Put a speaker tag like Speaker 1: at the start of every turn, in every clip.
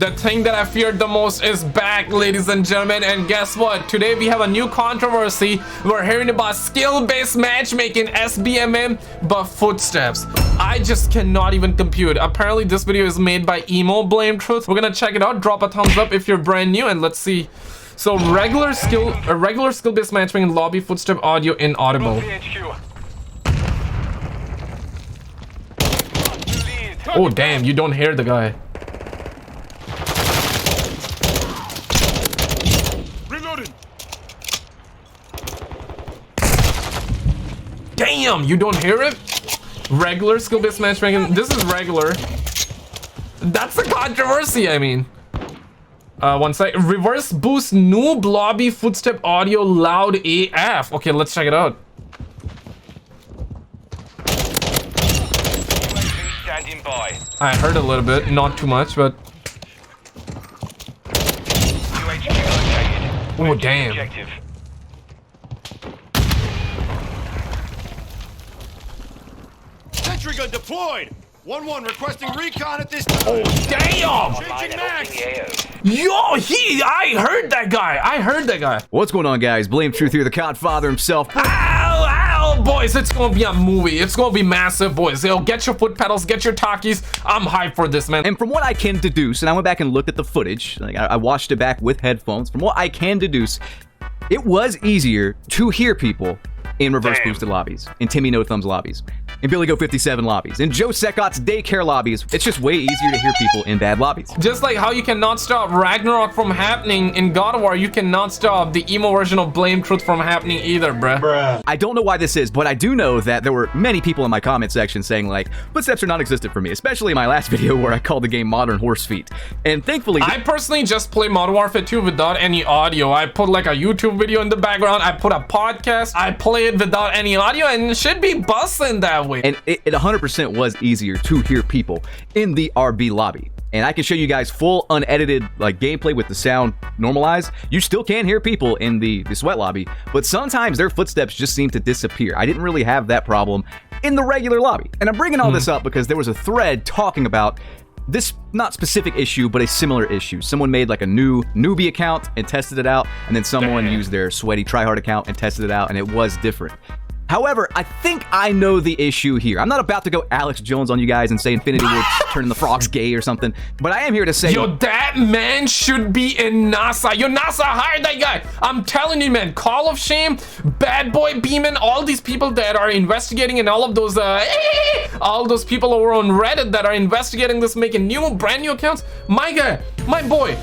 Speaker 1: The thing that I feared the most is back, ladies and gentlemen, and guess what? Today we have a new controversy. We're hearing about skill-based matchmaking, SBMM, but Footsteps. I just cannot even compute. Apparently this video is made by Emo Blametruth. We're gonna check it out. Drop a thumbs up if you're brand new, and let's see. So regular skill-based matchmaking, lobby, footstep, audio, inaudible. Oh damn, you don't hear the guy. Damn, you don't hear it? Regular skill-based matchmaking. This is regular. That's the controversy, I mean. One sec. Reverse boost noob lobby footstep audio loud AF. Okay, let's check it out.
Speaker 2: Standing by.
Speaker 1: I heard a little bit, not too much, but. Oh damn.
Speaker 2: Objective.
Speaker 3: Sentry gun deployed. 1-1 requesting recon at this time.
Speaker 1: Oh damn!
Speaker 3: Changing max.
Speaker 1: Yo, I heard that guy. I heard that guy.
Speaker 4: What's going on, guys? Blametruth here, the Godfather himself.
Speaker 1: Ow, ow, boys, it's gonna be a movie. It's gonna be massive, boys. Yo, get your foot pedals, get your talkies. I'm hyped for this, man.
Speaker 4: And from what I can deduce, and I went back and looked at the footage, like I watched it back with headphones. From what I can deduce, it was easier to hear people in reverse boosted lobbies, in Timmy No Thumbs lobbies, in Billy Go 57 lobbies, in Joe Secot's daycare lobbies. It's just way easier to hear people in bad lobbies.
Speaker 1: Just like how you cannot stop Ragnarok from happening in God of War, you cannot stop the emo version of Blametruth from happening either, bruh.
Speaker 4: I don't know why this is, but I do know that there were many people in my comment section saying like, footsteps are non-existent for me, especially in my last video where I called the game Modern Horse Feet. And thankfully,
Speaker 1: I personally just play Modern Warfare 2 without any audio. I put like a YouTube video in the background, I put a podcast, I play it without any audio, and it should be busting that way.
Speaker 4: And it 100% was easier to hear people in the RB lobby. And I can show you guys full unedited like gameplay with the sound normalized. You still can hear people in the sweat lobby, but sometimes their footsteps just seem to disappear. I didn't really have that problem in the regular lobby. And I'm bringing all this up because there was a thread talking about this not specific issue, but a similar issue. Someone made like a new newbie account and tested it out, and then someone used their sweaty tryhard account and tested it out, and it was different. However, I think I know the issue here. I'm not about to go Alex Jones on you guys and say Infinity Ward's turning the frogs gay or something, but I am here to say,
Speaker 1: yo, that man should be in NASA. Yo, NASA hired that guy. I'm telling you, man. Call of Shame, Bad Boy Beeman, all these people that are investigating, and all of those all those people over on Reddit that are investigating this, making brand new accounts. My guy, my boy,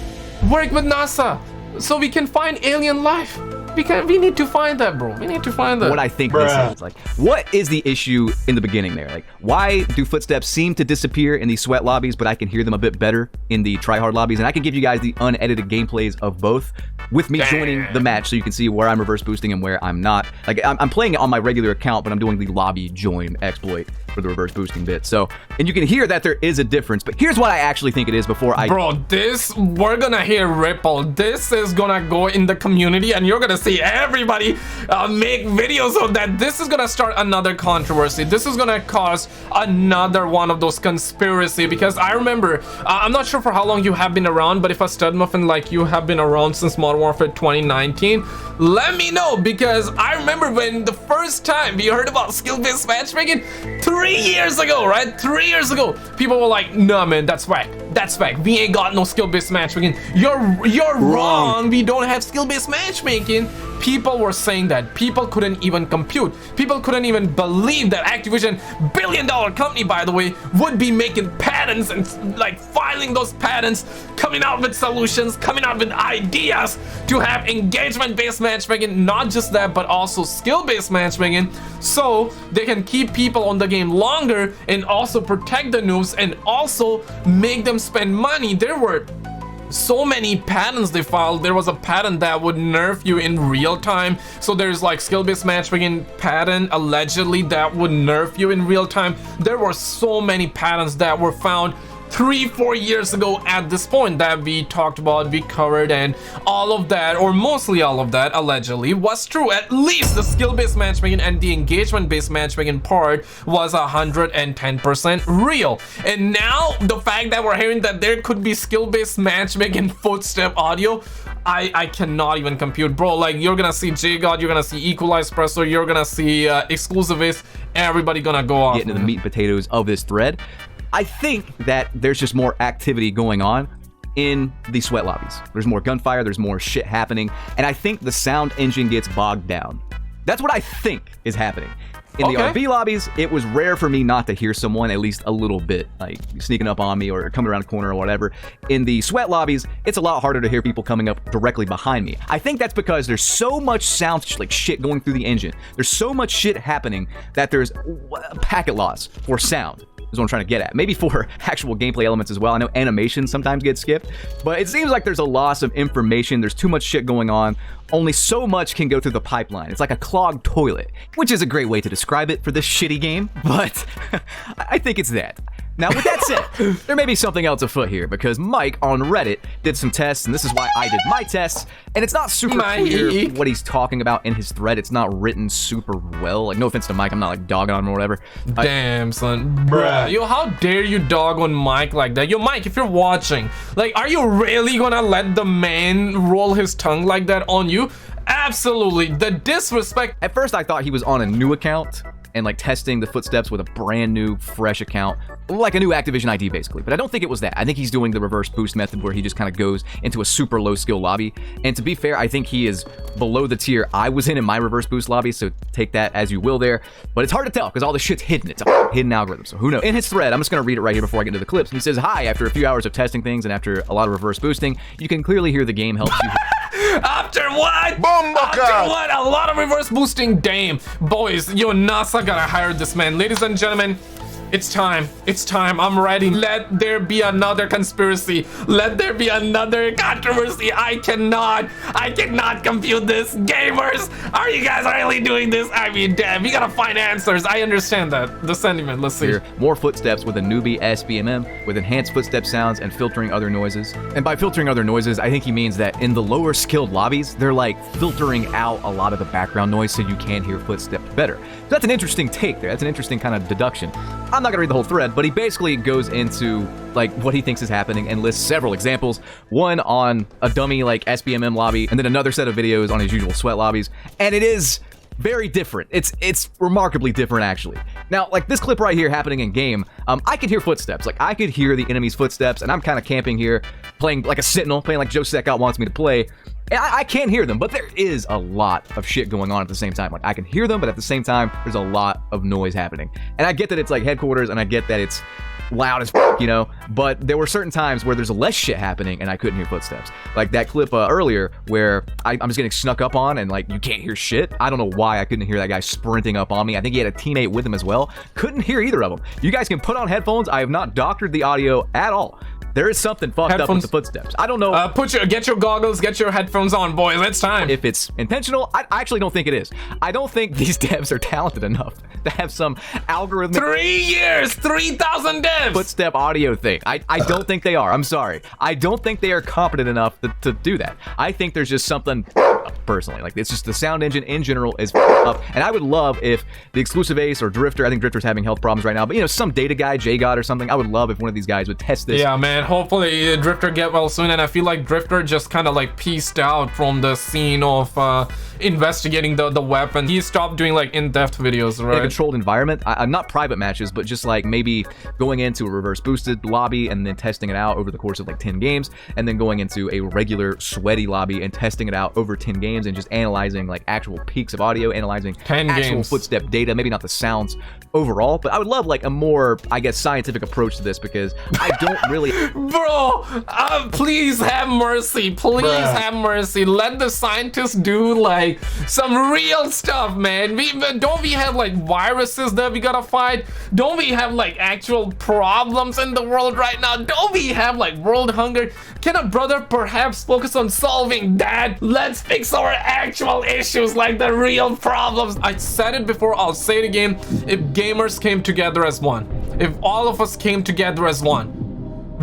Speaker 1: work with NASA so we can find alien life. We need to find that, bro. We need to find that.
Speaker 4: What I think this is, like, what is the issue in the beginning there? Like, why do footsteps seem to disappear in the sweat lobbies, but I can hear them a bit better in the tryhard lobbies? And I can give you guys the unedited gameplays of both with me joining the match, so you can see where I'm reverse boosting and where I'm not. Like, I'm playing it on my regular account, but I'm doing the lobby join exploit for the reverse boosting bit. So, and you can hear that there is a difference, but here's what I actually think it is before I...
Speaker 1: Bro, we're gonna hear Ripple. This is gonna go in the community, and you're gonna see everybody make videos of that. This is gonna start another controversy. This is gonna cause another one of those conspiracy, because I remember, I'm not sure for how long you have been around, but if a stud muffin like you have been around since Modern Warfare 2019, let me know, because I remember when the first time we heard about skill-based matchmaking 3 years ago, right? 3 years ago, people were like, nah, man, that's whack. That's whack. We ain't got no skill-based matchmaking. You're wrong. We don't have skill-based matchmaking. People were saying that. People couldn't even compute. People couldn't even believe that Activision, billion-dollar company, by the way, would be making patents and like filing those patents, coming out with solutions, coming out with ideas to have engagement-based matchmaking. Not just that, but also skill-based matchmaking, so they can keep people on the game longer and also protect the noobs and also make them spend money. There were so many patents they filed. There was a patent that would nerf you in real time. So there's like skill-based matchmaking patent allegedly that would nerf you in real time. There were so many patents that were found 3-4 years ago at this point that we talked about, we covered, and all of that, or mostly all of that, allegedly was true. At least the skill-based matchmaking and the engagement-based matchmaking part was 110% real. And now the fact that we're hearing that there could be skill-based matchmaking Footstep audio, I cannot even compute, bro. Like, you're gonna see JGod, you're gonna see Equalized Presso, you're gonna see Exclusivist, everybody gonna go off.
Speaker 4: Get into the meat and potatoes of this thread. I think that there's just more activity going on in the sweat lobbies. There's more gunfire, there's more shit happening, and I think the sound engine gets bogged down. That's what I think is happening. In the RB lobbies, it was rare for me not to hear someone at least a little bit, like sneaking up on me or coming around the corner or whatever. In the sweat lobbies, it's a lot harder to hear people coming up directly behind me. I think that's because there's so much sound, like shit going through the engine. There's so much shit happening that there's packet loss for sound. Is what I'm trying to get at. Maybe for actual gameplay elements as well. I know animations sometimes get skipped, but it seems like there's a loss of information. There's too much shit going on. Only so much can go through the pipeline. It's like a clogged toilet, which is a great way to describe it for this shitty game, but I think it's that. Now, with that said, there may be something else afoot here, because Mike on Reddit did some tests, and this is why I did my tests, and it's not super clear what he's talking about in his thread. It's not written super well. Like, no offense to Mike, I'm not like dogging on him or whatever.
Speaker 1: Damn, son. Bruh. Yo, how dare you dog on Mike like that? Yo, Mike, if you're watching, like, are you really gonna let the man roll his tongue like that on you? Absolutely. The disrespect.
Speaker 4: At first, I thought he was on a new account and like testing the Footsteps with a brand new, fresh account, like a new Activision ID basically. But I don't think it was that. I think he's doing the reverse boost method where he just kind of goes into a super low skill lobby. And to be fair, I think he is below the tier I was in my reverse boost lobby, so take that as you will there. But it's hard to tell because all the shit's hidden. It's a hidden algorithm, so who knows? In his thread, I'm just gonna read it right here before I get into the clips. He says, "Hi, after a few hours of testing things and after a lot of reverse boosting, you can clearly hear the game helps you."
Speaker 1: After what? After what? A lot of reverse boosting. Damn. Boys, yo, NASA gotta hire this man. Ladies and gentlemen, it's time. It's time. I'm ready. Let there be another conspiracy. Let there be another controversy. I cannot compute this. Gamers, are you guys really doing this? I mean, damn, we gotta find answers. I understand that. The sentiment. Let's see.
Speaker 4: More footsteps with a newbie SBMM with enhanced footstep sounds and filtering other noises. And by filtering other noises, I think he means that in the lower skilled lobbies, they're like filtering out a lot of the background noise so you can hear footsteps better. So that's an interesting take there. That's an interesting kind of deduction. I'm not gonna read the whole thread, but he basically goes into like what he thinks is happening and lists several examples. One on a dummy like SBMM lobby, and then another set of videos on his usual sweat lobbies. And it is very different. It's remarkably different actually. Now, like this clip right here happening in game, I could hear footsteps. Like I could hear the enemy's footsteps, and I'm kind of camping here, playing like a sentinel, playing like Joe Seckout wants me to play. And I can't hear them, but there is a lot of shit going on at the same time. Like I can hear them, but at the same time, there's a lot of noise happening. And I get that it's like headquarters, and I get that it's loud as f, you know, but there were certain times where there's less shit happening and I couldn't hear footsteps. Like that clip earlier where I'm just getting snuck up on and like you can't hear shit. I don't know why I couldn't hear that guy sprinting up on me. I think he had a teammate with him as well. Couldn't hear either of them. You guys can put on headphones. I have not doctored the audio at all. There is something fucked up with the footsteps. I don't know.
Speaker 1: Get your goggles, get your headphones on, boys. It's time.
Speaker 4: If it's intentional, I actually don't think it is. I don't think these devs are talented enough to have some algorithmic
Speaker 1: 3 years, 3,000 devs
Speaker 4: footstep audio thing. I don't think they are. I'm sorry. I don't think they are competent enough to do that. I think there's just something personally. Like it's just the sound engine in general is up. And I would love if the Exclusive Ace or Drifter, I think Drifter's having health problems right now, but you know, some data guy, JGod or something, I would love if one of these guys would test this.
Speaker 1: Yeah, man. Hopefully Drifter get well soon, and I feel like Drifter just kind of like pieced out from the scene of investigating the weapon. He stopped doing like in-depth videos, right?
Speaker 4: In a controlled environment, not private matches, but just like maybe going into a reverse boosted lobby and then testing it out over the course of like 10 games, and then going into a regular sweaty lobby and testing it out over 10 games and just analyzing like actual peaks of audio, analyzing actual footstep data, maybe not the sounds overall, but I would love like a more, I guess, scientific approach to this because I don't really...
Speaker 1: Bro, please have mercy. Please have mercy. Let the scientists do like some real stuff, man. Don't we have like viruses that we gotta fight? Don't we have like actual problems in the world right now? Don't we have like world hunger? Can a brother perhaps focus on solving that? Let's fix our actual issues, like the real problems. I said it before, I'll say it again. If gamers came together as one, if all of us came together as one,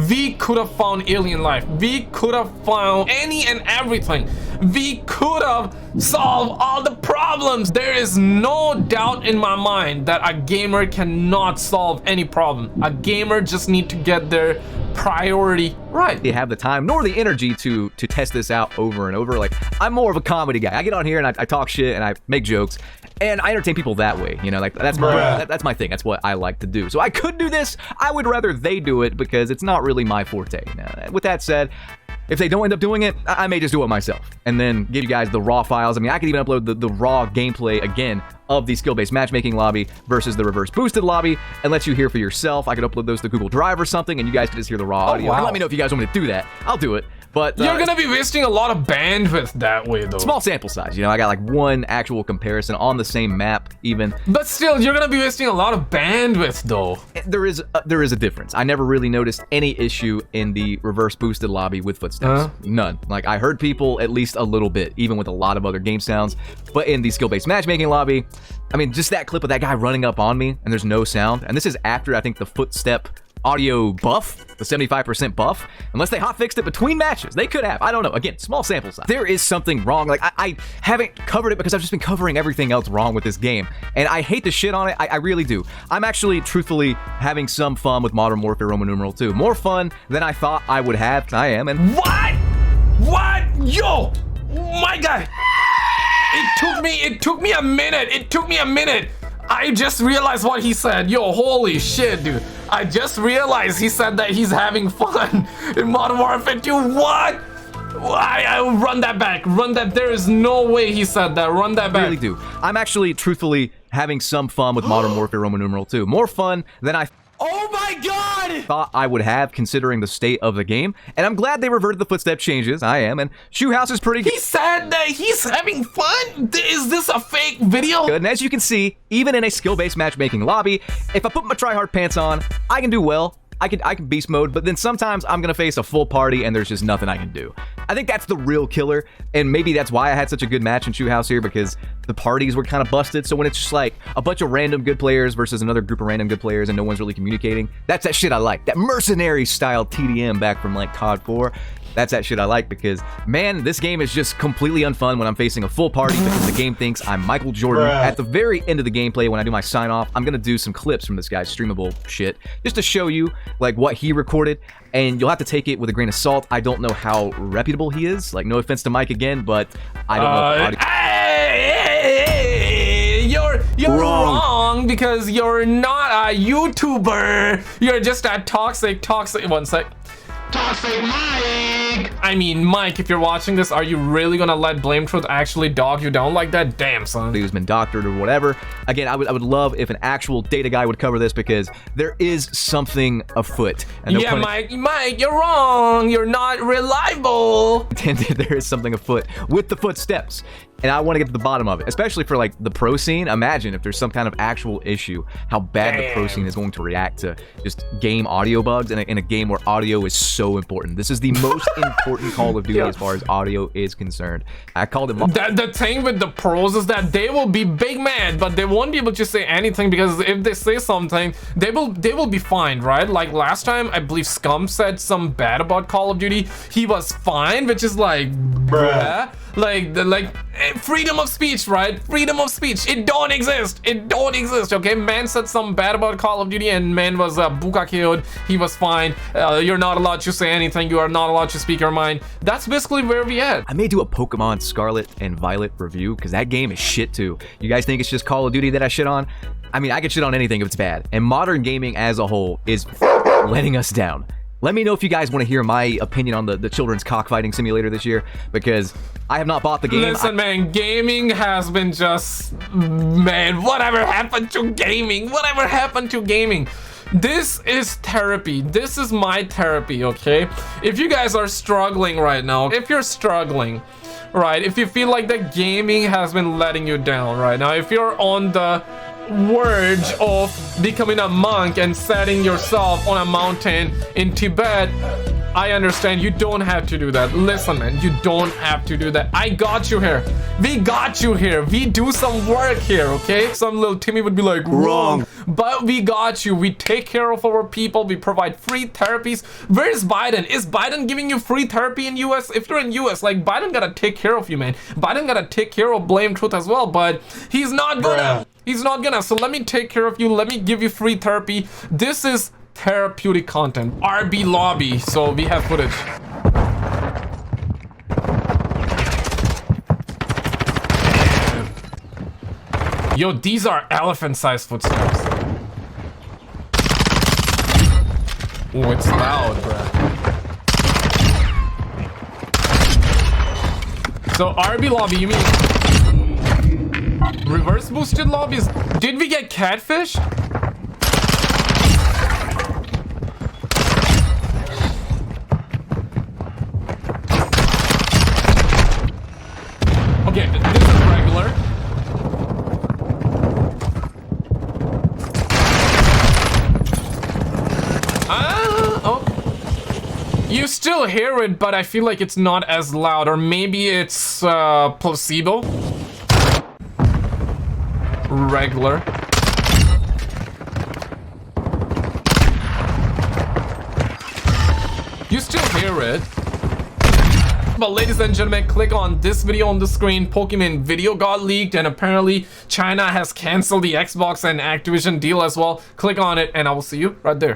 Speaker 1: We could have found alien life. We could have found any and everything. We could have solved all the problems. There is no doubt in my mind that a gamer cannot solve any problem. A gamer just need to get their priority right.
Speaker 4: They have the time nor the energy to test this out over and over. Like, I'm more of a comedy guy. I get on here and I talk shit and I make jokes and I entertain people that way. You know, like that's my thing. That's what I like to do. So I could do this. I would rather they do it because it's not really my forte. Now, with that said, if they don't end up doing it, I may just do it myself and then give you guys the raw files. I mean, I could even upload the raw gameplay again of the skill-based matchmaking lobby versus the reverse boosted lobby and let you hear for yourself. I could upload those to Google Drive or something and you guys could just hear the raw audio.
Speaker 1: Wow.
Speaker 4: And let me know if you guys want me to do that. I'll do it. But
Speaker 1: you're gonna be wasting a lot of bandwidth that way, though.
Speaker 4: Small sample size, you know. I got like one actual comparison on the same map, even.
Speaker 1: But still, you're gonna be wasting a lot of bandwidth, though.
Speaker 4: There is a difference. I never really noticed any issue in the reverse boosted lobby with Footsteps. None. Like, I heard people at least a little bit, even with a lot of other game sounds. But in the skill-based matchmaking lobby, I mean, just that clip of that guy running up on me and there's no sound. And this is after I think the Footstep audio buff, the 75% buff, unless they hotfixed it between matches. They could have. I don't know. Again, small sample size. There is something wrong. Like, I haven't covered it because I've just been covering everything else wrong with this game. And I hate to shit on it. I really do. I'm actually, truthfully, having some fun with Modern Warfare Roman numeral 2. More fun than I thought I would have. I am. And
Speaker 1: what? Yo! My God! It took me a minute. I just realized what he said. Yo, holy shit, dude. I just realized he said that he's having fun in Modern Warfare 2. What? I run that back. There is no way he said that. Run that back.
Speaker 4: I really do. I'm actually, truthfully, having some fun with Modern Warfare Roman numeral 2. More fun than I
Speaker 1: Oh my God!
Speaker 4: thought I would have, considering the state of the game. And I'm glad they reverted the footstep changes. I am. And Shoehouse is pretty good.
Speaker 1: He said that he's having fun? Is this a fake video?
Speaker 4: And as you can see, even in a skill-based matchmaking lobby, if I put my try-hard pants on, I can do well. I can beast mode, but then sometimes I'm gonna face a full party and there's just nothing I can do. I think that's the real killer, and maybe that's why I had such a good match in Shoehouse here, because the parties were kind of busted. So when it's just like a bunch of random good players versus another group of random good players and no one's really communicating, that's that shit I like. That mercenary style TDM back from like COD 4. That's that shit I like, because, man, this game is just completely unfun when I'm facing a full party because the game thinks I'm Michael Jordan. At the very end of the gameplay, when I do my sign-off, I'm going to do some clips from this guy's streamable shit just to show you, like, what he recorded, and you'll have to take it with a grain of salt. I don't know how reputable he is. Like, no offense to Mike again, but I don't know if
Speaker 1: hey, you're wrong, because you're not a YouTuber. You're just a toxic, one sec. Toxic Mike! I mean, Mike, if you're watching this, are you really gonna let Blametruth actually dog you down like that? Damn, son.
Speaker 4: Who's been doctored or whatever. Again, I would love if an actual data guy would cover this, because there is something afoot. And
Speaker 1: yeah, Mike, you're wrong. You're not reliable.
Speaker 4: There is something afoot with the footsteps. And I want to get to the bottom of it, especially for like the pro scene. Imagine if there's some kind of actual issue, how bad the pro scene is going to react to just game audio bugs in a game where audio is so important. This is the most important Call of Duty as far as audio is concerned. I called it.
Speaker 1: The thing with the pros is that they will be big mad, but they won't be able to say anything, because if they say something, they will be fined, right? Like last time, I believe Scum said some bad about Call of Duty. He was fined, which is like, bruh. Like freedom of speech, right? Freedom of speech. It don't exist. Okay, man said something bad about Call of Duty and man was buka killed. He was fine. You're not allowed to say anything. You are not allowed to speak your mind. That's basically where we at.
Speaker 4: I may do a Pokemon Scarlet and Violet review, because that game is shit too. You guys think it's just Call of Duty that I shit on? I mean, I could shit on anything if it's bad. And modern gaming as a whole is letting us down. Let me know if you guys want to hear my opinion on the children's cockfighting simulator this year, because I have not bought the game.
Speaker 1: Listen, man, gaming has been just... Man, whatever happened to gaming? Whatever happened to gaming? This is therapy. This is my therapy, okay? If you guys are struggling right now, if you're struggling, right? If you feel like the gaming has been letting you down right now, if you're on the verge of becoming a monk and setting yourself on a mountain in Tibet, I understand. You don't have to do that. Listen, man, you don't have to do that. I got you here. We got you here. We do some work here, okay? Some little Timmy would be like, wrong. But we got you. We take care of our people. We provide free therapies. Where's Biden? Is Biden giving you free therapy in US? If you're in US, like, Biden gotta take care of you, man. Biden gotta take care of Blametruth as well, but he's not gonna. He's not gonna. So let me take care of you. Let me give you free therapy. This is therapeutic content. RB lobby. So we have footage. Yo, these are elephant-sized footsteps. Oh, it's loud, bruh. So RB lobby, you mean reverse boosted lobbies? Did we get catfish? Okay, this is regular. Oh. You still hear it, but I feel like it's not as loud. Or maybe it's placebo. Regular. You still hear it. But ladies and gentlemen, click on this video on the screen. Pokemon video got leaked, and apparently China has canceled the Xbox and Activision deal as well. Click on it, and I will see you right there.